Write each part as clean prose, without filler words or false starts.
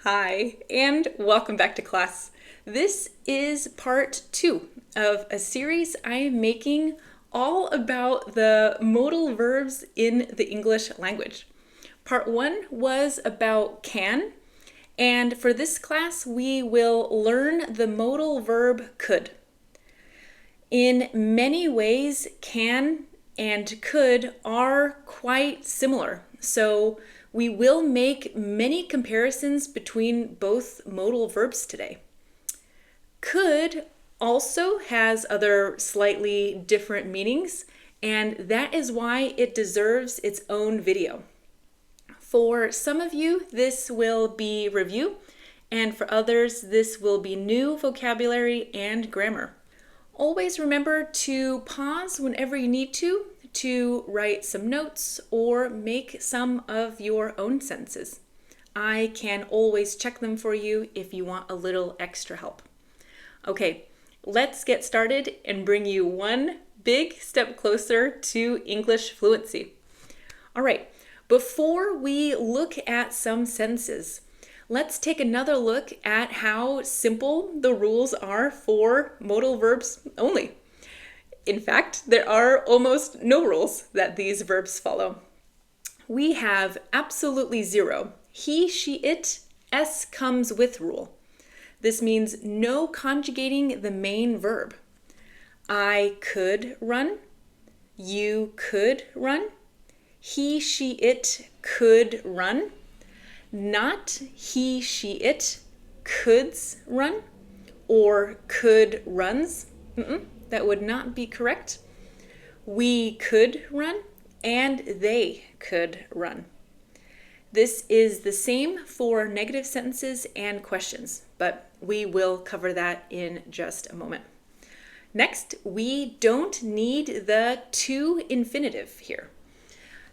Hi, and welcome back to class. This is part 2 of a series I am making all about the modal verbs in the English language. Part 1 was about can, and for this class we will learn the modal verb could. In many ways, can and could are quite similar, so we will make many comparisons between both modal verbs today. Could also has other slightly different meanings, and that is why it deserves its own video. For some of you, this will be review, and for others, this will be new vocabulary and grammar. Always remember to pause whenever you need to write some notes or make some of your own sentences. I can always check them for you if you want a little extra help. Okay, let's get started and bring you one big step closer to English fluency. All right, before we look at some sentences, let's take another look at how simple the rules are for modal verbs only. In fact, there are almost no rules that these verbs follow. We have absolutely zero. He, she, it, S comes with rule. This means no conjugating the main verb. I could run. You could run. He, she, it could run. Not he, she, it coulds run or could runs. That would not be correct. We could run and they could run. This is the same for negative sentences and questions, but we will cover that in just a moment. Next, we don't need the to infinitive here.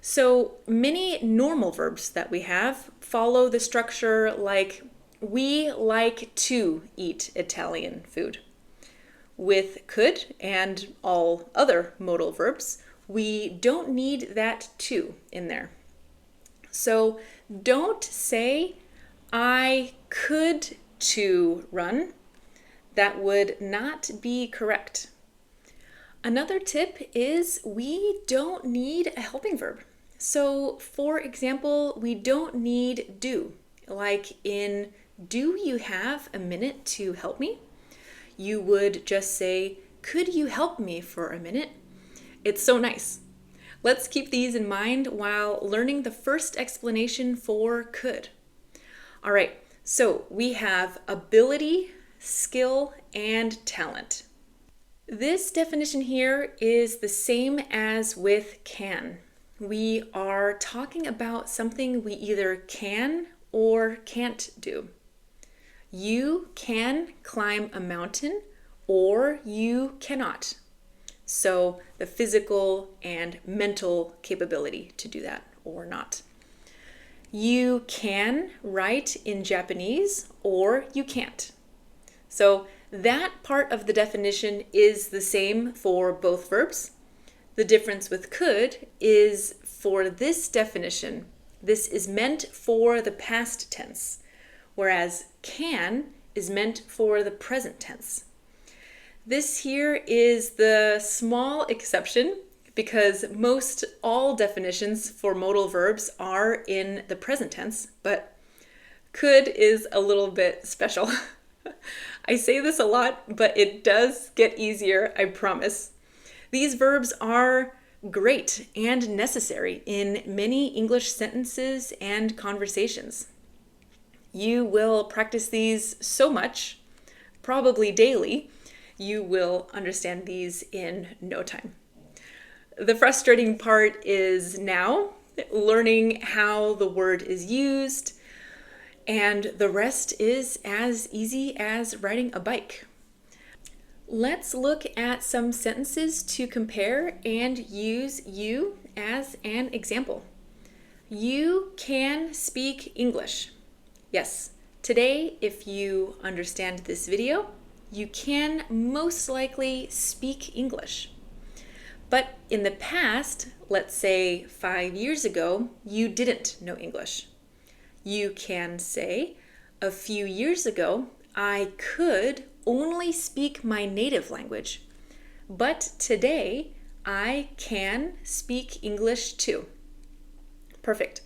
So many normal verbs that we have follow the structure like we like to eat Italian food. With could and all other modal verbs, we don't need that to in there. So don't say, I could to run. That would not be correct. Another tip is we don't need a helping verb. So, for example, we don't need do. Like in, do you have a minute to help me? You would just say, could you help me for a minute? It's so nice. Let's keep these in mind while learning the first explanation for could. All right, so we have ability, skill, and talent. This definition here is the same as with can. We are talking about something we either can or can't do. You can climb a mountain or you cannot. So the physical and mental capability to do that or not. You can write in Japanese or you can't. So that part of the definition is the same for both verbs. The difference with could is for this definition, this is meant for the past tense, whereas can is meant for the present tense. This here is the small exception because most all definitions for modal verbs are in the present tense, but could is a little bit special. I say this a lot, but it does get easier, I promise. These verbs are great and necessary in many English sentences and conversations. You will practice these so much, probably daily, you will understand these in no time. The frustrating part is now learning how the word is used, and the rest is as easy as riding a bike. Let's look at some sentences to compare and use you as an example. You can speak English. Yes, today, if you understand this video, you can most likely speak English. But in the past, let's say 5 years ago, you didn't know English. You can say, A few years ago, I could only speak my native language, but today I can speak English too. Perfect.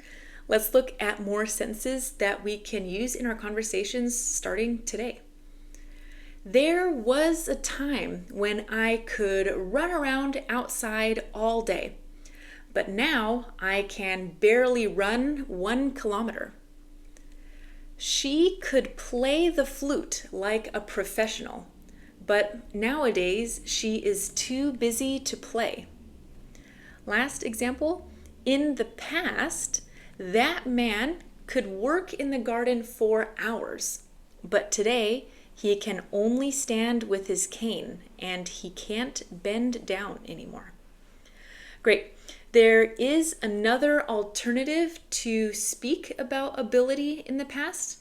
Let's look at more sentences that we can use in our conversations starting today. There was a time when I could run around outside all day, but now I can barely run 1 kilometer. She could play the flute like a professional, but nowadays she is too busy to play. Last example, in the past, that man could work in the garden for hours, but today he can only stand with his cane and he can't bend down anymore. Great. There is another alternative to speak about ability in the past.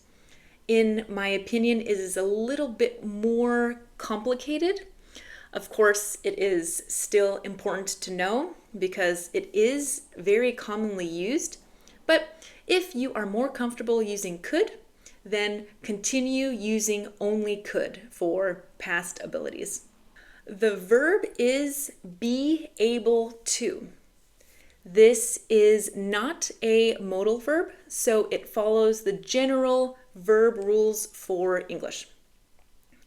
In my opinion, it is a little bit more complicated. Of course, it is still important to know because it is very commonly used. But if you are more comfortable using could, then continue using only could for past abilities. The verb is be able to. This is not a modal verb, so it follows the general verb rules for English.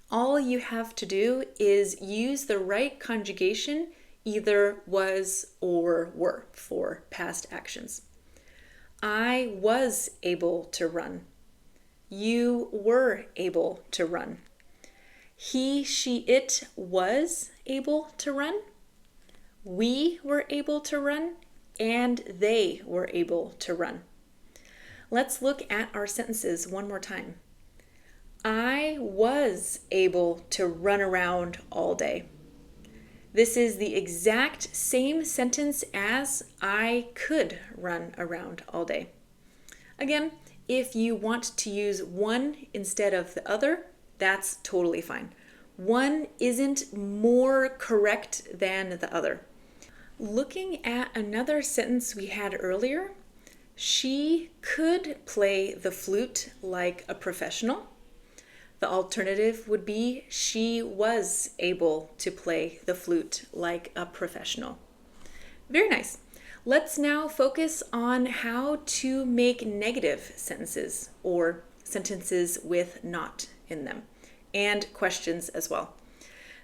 All you have to do is use the right conjugation, either was or were, for past actions. I was able to run. You were able to run. He, she, it was able to run. We were able to run. And they were able to run. Let's look at our sentences one more time. I was able to run around all day. This is the exact same sentence as I could run around all day. Again, if you want to use one instead of the other, that's totally fine. One isn't more correct than the other. Looking at another sentence we had earlier, she could play the flute like a professional. The alternative would be she was able to play the flute like a professional. Very nice. Let's now focus on how to make negative sentences or sentences with not in them, and questions as well.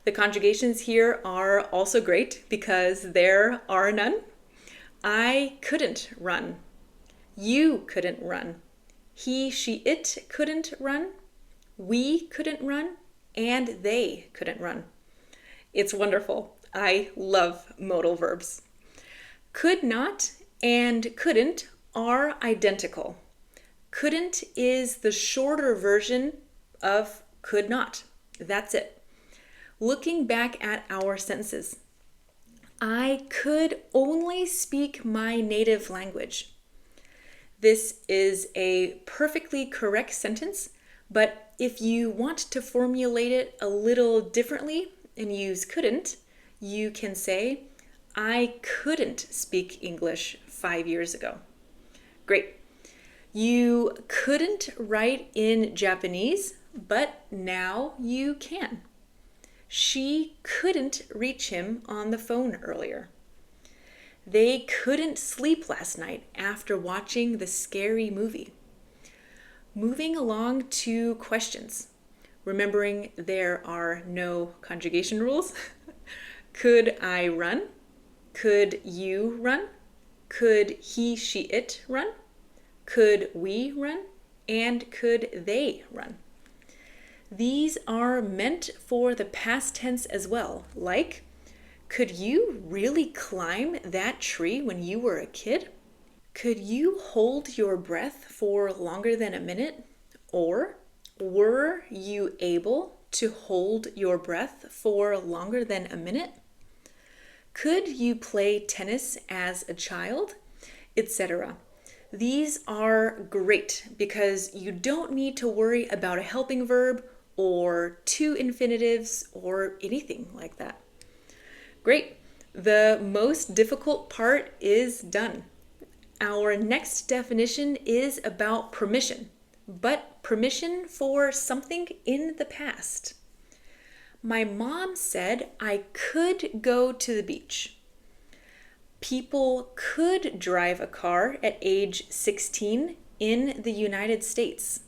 The conjugations here are also great because there are none. I couldn't run. You couldn't run. He, she, it couldn't run. We couldn't run. And they couldn't run. It's wonderful. I love modal verbs. Could not and couldn't are identical. Couldn't is the shorter version of could not. That's it. Looking back at our sentences, I could only speak my native language. This is a perfectly correct sentence, but if you want to formulate it a little differently and use couldn't, you can say, I couldn't speak English 5 years ago. Great. You couldn't write in Japanese, but now you can. She couldn't reach him on the phone earlier. They couldn't sleep last night after watching the scary movie. Moving along to questions, remembering there are no conjugation rules. Could I run? Could you run? Could he, she, it run? Could we run? And could they run? These are meant for the past tense as well, like, could you really climb that tree when you were a kid? Could you hold your breath for longer than a minute? Or, were you able to hold your breath for longer than a minute? Could you play tennis as a child? Etc. These are great because you don't need to worry about a helping verb or two infinitives or anything like that. Great. The most difficult part is done. Our next definition is about permission, but permission for something in the past. My mom said I could go to the beach. People could drive a car at age 16 in the United States.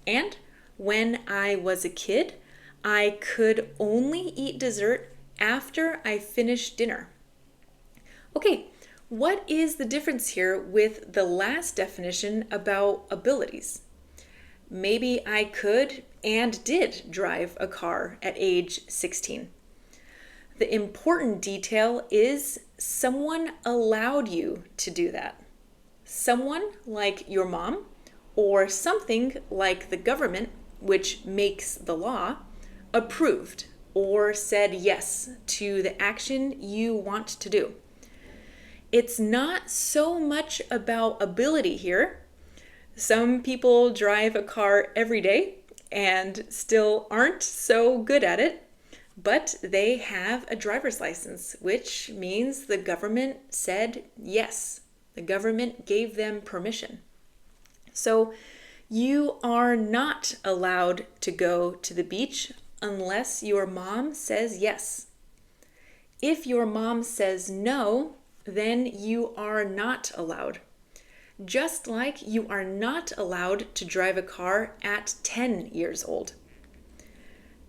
And when I was a kid, I could only eat dessert after I finished dinner. Okay, what is the difference here with the last definition about abilities? Maybe I could and did drive a car at age 16. The important detail is someone allowed you to do that. Someone like your mom or something like the government, which makes the law, approved or said yes to the action you want to do. It's not so much about ability here. Some people drive a car every day and still aren't so good at it, but they have a driver's license, which means the government said yes. The government gave them permission. So you are not allowed to go to the beach unless your mom says yes. If your mom says no, then you are not allowed. Just like you are not allowed to drive a car at 10 years old.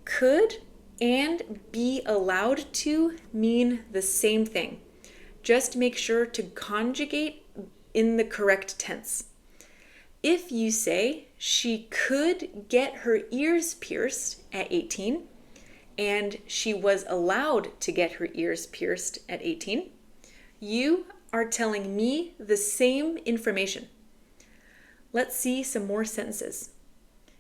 Could and be allowed to mean the same thing. Just make sure to conjugate in the correct tense. If you say she could get her ears pierced at 18 and she was allowed to get her ears pierced at 18, you are telling me the same information. Let's see some more sentences.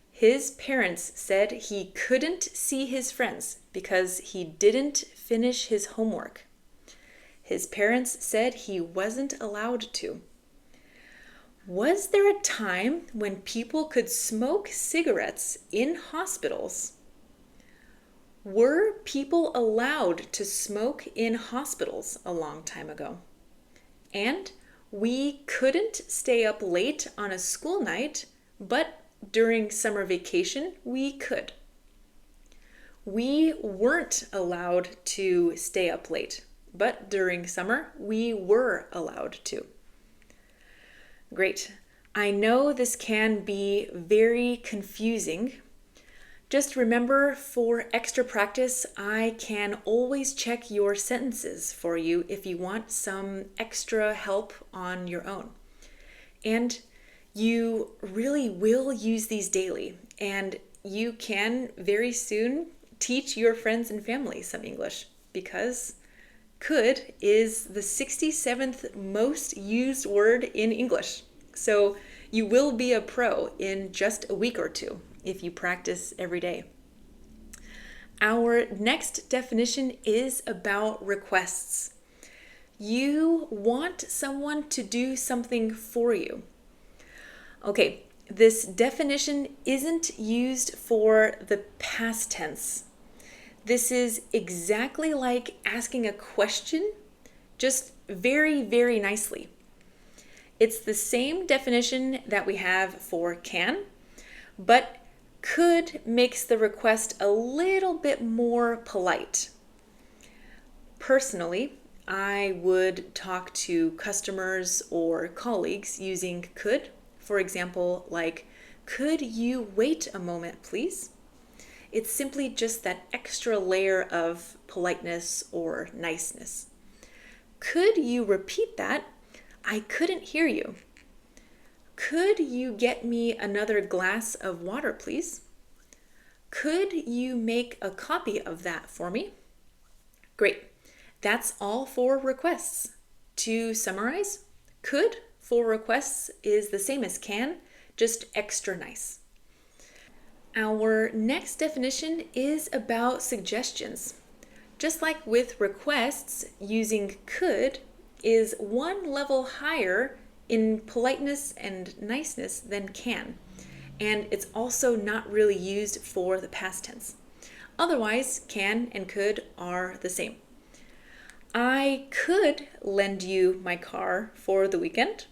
His parents said he couldn't see his friends because he didn't finish his homework. His parents said he wasn't allowed to. Was there a time when people could smoke cigarettes in hospitals? Were people allowed to smoke in hospitals a long time ago? And we couldn't stay up late on a school night, but during summer vacation, we could. We weren't allowed to stay up late, but during summer, we were allowed to. Great. I know this can be very confusing. Just remember, for extra practice, I can always check your sentences for you if you want some extra help on your own. And you really will use these daily, and you can very soon teach your friends and family some English, because could is the 67th most used word in English. So you will be a pro in just a week or two if you practice every day. Our next definition is about requests. You want someone to do something for you. Okay, this definition isn't used for the past tense. This is exactly like asking a question, just very, very nicely. It's the same definition that we have for can, but could makes the request a little bit more polite. Personally, I would talk to customers or colleagues using could. For example, like, could you wait a moment, please? It's simply just that extra layer of politeness or niceness. Could you repeat that? I couldn't hear you. Could you get me another glass of water, please? Could you make a copy of that for me? Great. That's all for requests. To summarize, could for requests is the same as can, just extra nice. Our next definition is about suggestions. Just like with requests, using could is one level higher in politeness and niceness than can, and it's also not really used for the past tense. Otherwise, can and could are the same. I could lend you my car for the weekend.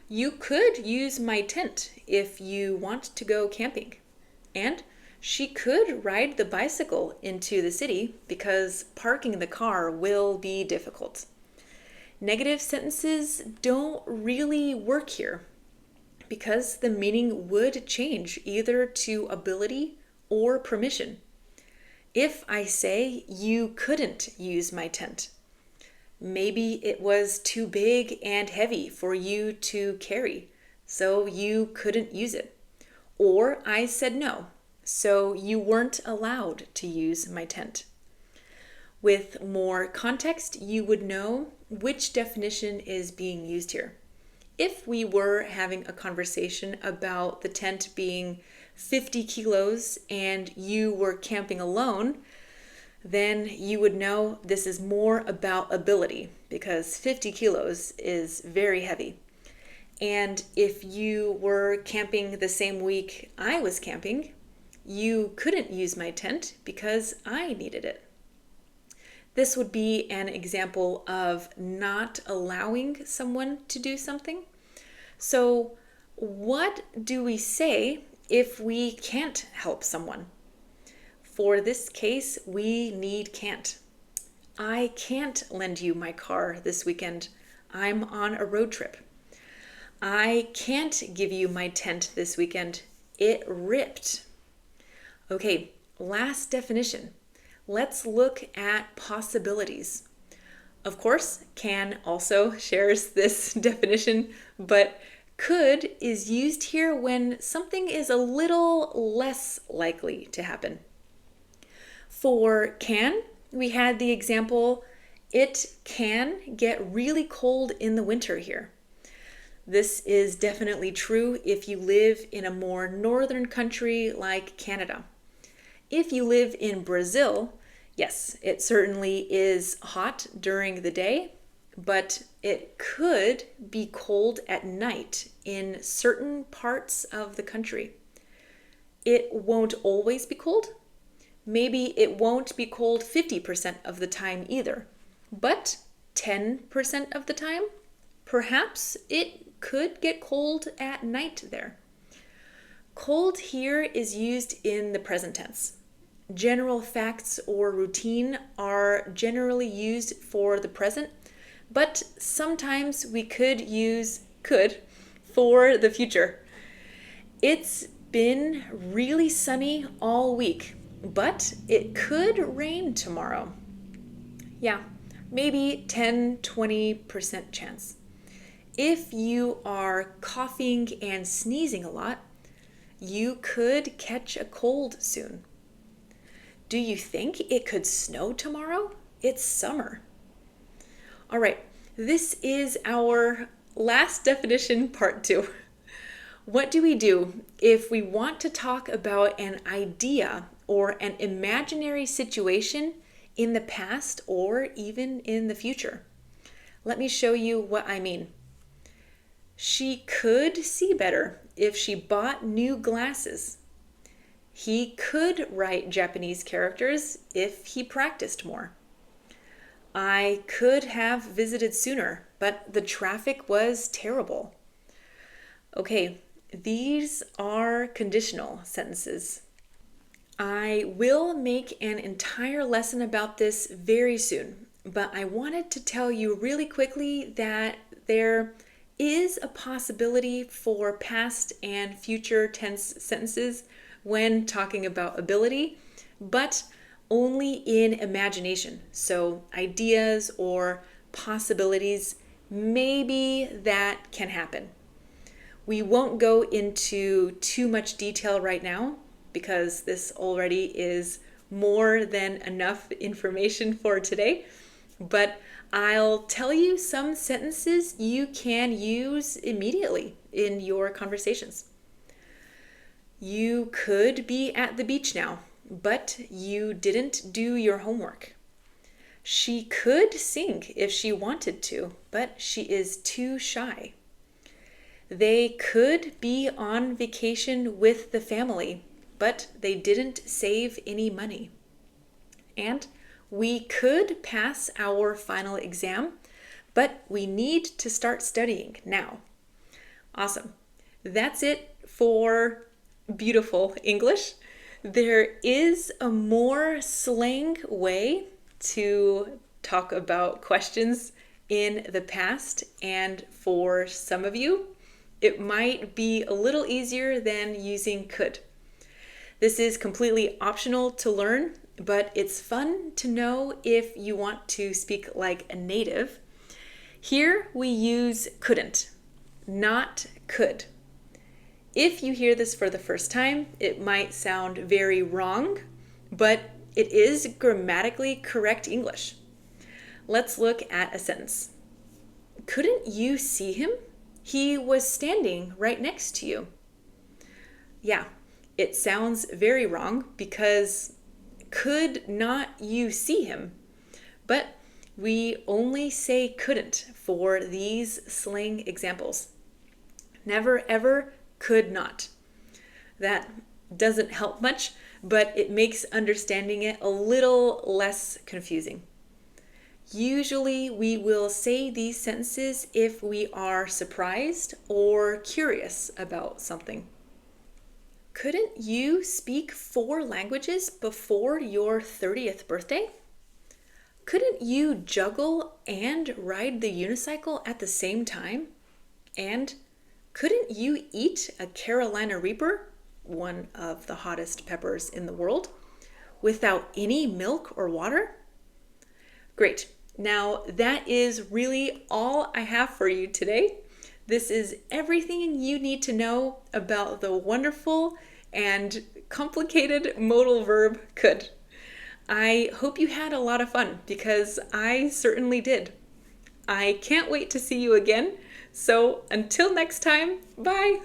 You could use my tent if you want to go camping. And she could ride the bicycle into the city because parking the car will be difficult. Negative sentences don't really work here because the meaning would change either to ability or permission. If I say you couldn't use my tent, maybe it was too big and heavy for you to carry, so you couldn't use it. Or I said no, so you weren't allowed to use my tent. With more context, you would know which definition is being used here. If we were having a conversation about the tent being 50 kilos and you were camping alone, then you would know this is more about ability because 50 kilos is very heavy. And if you were camping the same week I was camping, you couldn't use my tent because I needed it. This would be an example of not allowing someone to do something. So, what do we say if we can't help someone? For this case, we need can't. I can't lend you my car this weekend. I'm on a road trip. I can't give you my tent this weekend. It ripped. Okay, last definition. Let's look at possibilities. Of course, can also shares this definition, but could is used here when something is a little less likely to happen. For can, we had the example, it can get really cold in the winter here. This is definitely true if you live in a more northern country like Canada. If you live in Brazil, yes, it certainly is hot during the day, but it could be cold at night in certain parts of the country. It won't always be cold. Maybe it won't be cold 50% of the time either, but 10% of the time, perhaps it could get cold at night there. Cold here is used in the present tense. General facts or routine are generally used for the present, but sometimes we could use could for the future. It's been really sunny all week, but it could rain tomorrow. Yeah, maybe 10-20% chance. If you are coughing and sneezing a lot, you could catch a cold soon. Do you think it could snow tomorrow? It's summer. All right, this is our last definition, part 2. What do we do if we want to talk about an idea or an imaginary situation in the past or even in the future? Let me show you what I mean. She could see better if she bought new glasses. He could write Japanese characters if he practiced more. I could have visited sooner, but the traffic was terrible. Okay, these are conditional sentences. I will make an entire lesson about this very soon, but I wanted to tell you really quickly that there is a possibility for past and future tense sentences when talking about ability, but only in imagination. So ideas or possibilities, maybe that can happen. We won't go into too much detail right now because this already is more than enough information for today, but I'll tell you some sentences you can use immediately in your conversations. You could be at the beach now, but you didn't do your homework. She could sing if she wanted to, but she is too shy. They could be on vacation with the family, but they didn't save any money. And we could pass our final exam, but we need to start studying now. Awesome. That's it for beautiful English. There is a more slang way to talk about questions in the past, and for some of you, it might be a little easier than using could. This is completely optional to learn, but it's fun to know if you want to speak like a native. Here we use couldn't, not could. If you hear this for the first time, it might sound very wrong, but it is grammatically correct English. Let's look at a sentence. Couldn't you see him? He was standing right next to you. Yeah, it sounds very wrong because could not you see him? But we only say couldn't for these slang examples. Never ever could not. That doesn't help much, but it makes understanding it a little less confusing. Usually we will say these sentences if we are surprised or curious about something. Couldn't you speak 4 languages before your 30th birthday? Couldn't you juggle and ride the unicycle at the same time? And couldn't you eat a Carolina Reaper, one of the hottest peppers in the world, without any milk or water? Great. Now that is really all I have for you today. This is everything you need to know about the wonderful and complicated modal verb could. I hope you had a lot of fun because I certainly did. I can't wait to see you again. So until next time, bye.